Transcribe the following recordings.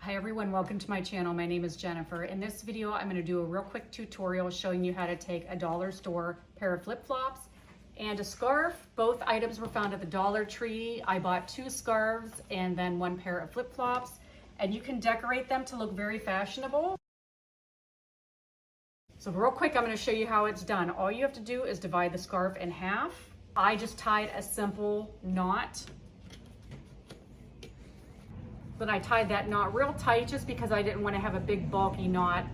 Hi everyone, welcome to my channel. My name is Jennifer. In this video, I'm going to do a real quick tutorial showing you how to take a dollar store pair of flip-flops and a scarf. Both items were found at the Dollar Tree. I bought 2 scarves and then 1 pair of flip-flops, and you can decorate them to look very fashionable. So real quick, I'm going to show you how it's done. All you have to do is divide the scarf in half. I just tied a simple knot. But I tied that knot real tight just because I didn't want to have a big bulky knot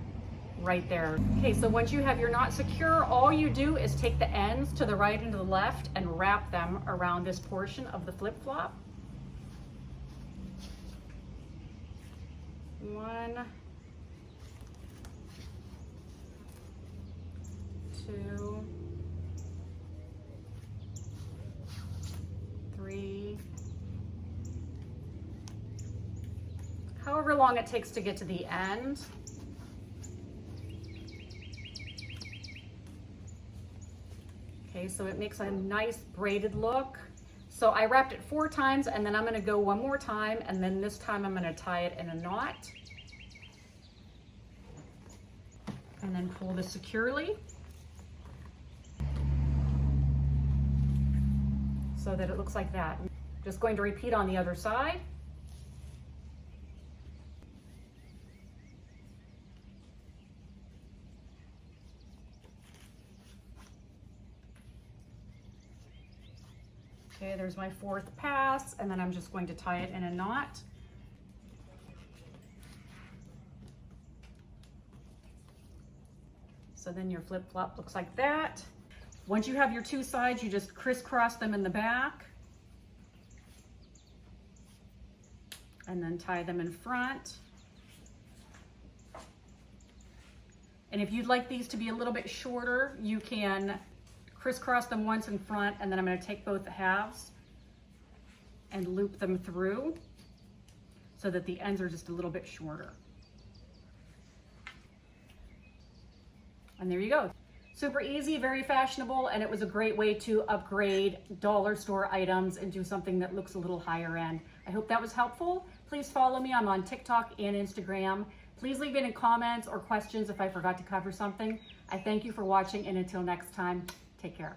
right there. Okay, so once you have your knot secure, all you do is take the ends to the right and to the left and wrap them around this portion of the flip-flop. 1, 2, 3, however long it takes to get to the end. Okay, so it makes a nice braided look. So I wrapped it 4 times, and then I'm going to go one more time, and then this time I'm going to tie it in a knot. And then pull this securely so that it looks like that. Just going to repeat on the other side. Okay, there's my 4th pass, and then I'm just going to tie it in a knot. So then your flip-flop looks like that. Once you have your 2 sides, you just crisscross them in the back and then tie them in front. And if you'd like these to be a little bit shorter, you can crisscross them once in front, and then I'm going to take both halves and loop them through so that the ends are just a little bit shorter. And there you go. Super easy, very fashionable, and it was a great way to upgrade dollar store items into something that looks a little higher end. I hope that was helpful. Please follow me. I'm on TikTok and Instagram. Please leave any comments or questions if I forgot to cover something. I thank you for watching, and until next time, take care.